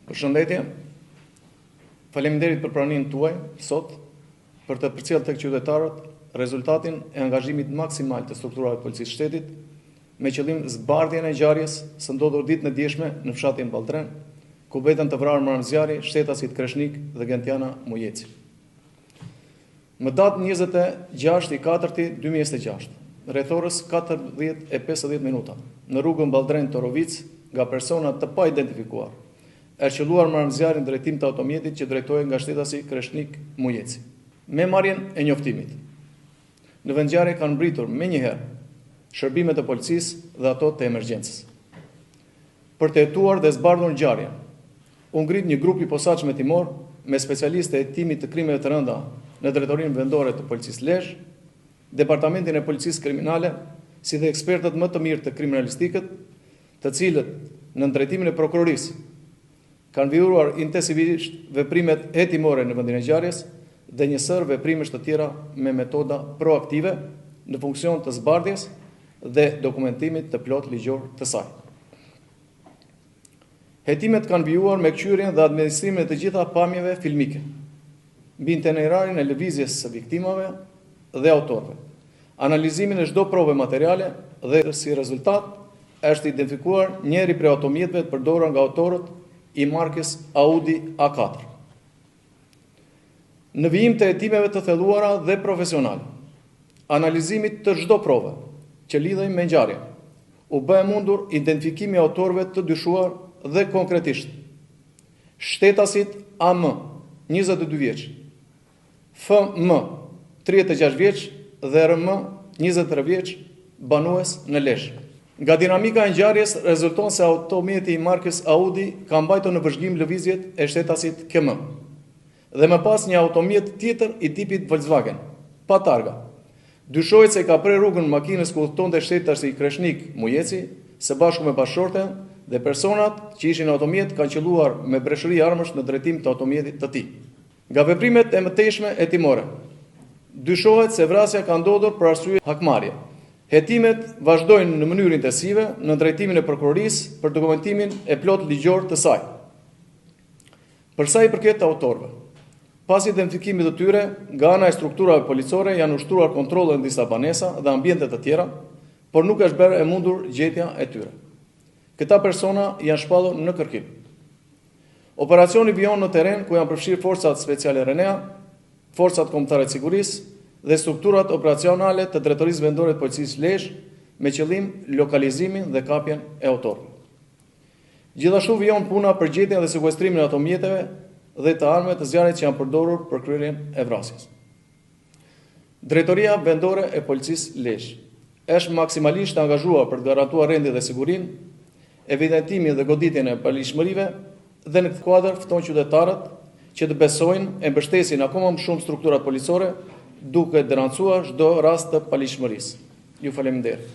Përshëndetje, faleminderit për pranimin tuaj sot për të përcjellë tek qytetarët rezultatin e angazhimit maksimal të strukturave të policisë shtetit me qëllim zbardhjen e ngjarjes së ndodhur ditën e dieshme në fshatin Balltren, ku betën të vrarë marrëzjarri shtetasit Kreshnik dhe Gentiana Mujeci. Më datë 26/4/2026, rreth orës 14:50 minuta, në rrugën Balltren-Torovic, nga persona të pa identifikuar, qelluar marrëzjarrin drejtim të automjetit që drejtohej nga shtetasi Kreshnik Mujeci. Me marrjen e njoftimit, në vendngjarje kanë mbritur menjëherë shërbimet e policisë dhe ato të emergjencës. Për të hetuar dhe zbardhur ngjarjen, u ngrit një grup i posaçëm hetimor me specialistë e hetimit të krimeve të rënda në drejtorinë vendore të policisë Lezhë, departamentin e policisë kriminale, si dhe ekspertët më të mirë të kriminalistikët, të cilët në drejtimin e prokurorisë kanë vijuar intensivisht veprimet hetimore në vendin e ngjarjes dhe një sër veprimesh të tjera me metoda proaktive në funksion të zbardhjes dhe dokumentimit të plot ligjor të saj. Hetimet kanë vijuar me kqyrjen dhe administrimin e të gjitha pamjeve filmike, mbi itinerarin e lëvizjes së viktimave dhe autorëve, analizimin e çdo prove materiale dhe si rezultat është identifikuar njëri prej automjetëve të përdorura nga autorët i markës Audi A4. Në vijim të hetimeve të thelluara dhe profesionale, analizimit të çdo prove që lidhej me ngjarjen, u bë mundur identifikimi i autorëve të dyshuar dhe konkretisht shtetasit AM, 22 vjeç, FM, 36 vjeç dhe RM, 23 vjeç, banues në Lezhë. Nga dinamika e ngjarjes rezulton se automjeti i markës Audi ka mbajtur në vëzhgim lëvizjet e shtetasit KM dhe më pas një automjet tjetër i tipit Volkswagen, pa targa. Dyshohet se ka prerë rrugën makinës ku udhëtonte shtetasi Kreshnik Mujeci së bashku me bashkëshorten dhe personat që ishin në automjet kanë qelluar me breshëri armësh në drejtim të automjetit të tij. Nga veprimet e mëtejshme hetimore, dyshohet se vrasja ka ndodhur për arsye hakmarrje. Hetimet vazhdojnë në mënyrë intensive në drejtimin e prokurorisë për dokumentimin e plot ligjor të saj. Për sa i përket autorëve, pas identifikimit të tyre, nga ana e strukturave policore janë ushtruar kontrolle në disa banesa dhe ambiente të tjera, por nuk është bërë e mundur gjetja e tyre. Këta persona janë shpallur në kërkim. Operacioni vijon në terren ku janë përfshirë forcat speciale RENEA, forcat kombëtare të sigurisë dhe strukturat operacionale të drejtorisë vendore të policisë Lezhë me qëllim lokalizimin dhe kapjen e autorëve. Gjithashtu vijon puna për gjetjen dhe sekuestrimin e automjeteve dhe të armëve të zjarrit që janë përdorur për kryerjen e vrasjes. Drejtoria vendore e policisë Lezhë është maksimalisht angazhuar për të garantuar rendin dhe sigurinë, evidentimin dhe goditjen e palishmërive dhe në këtë kuadër fton qytetarët që të besojnë e mbështesin akoma më shumë strukturat policore, duke denoncuar çdo rast të palishmërisë. Ju faleminderit.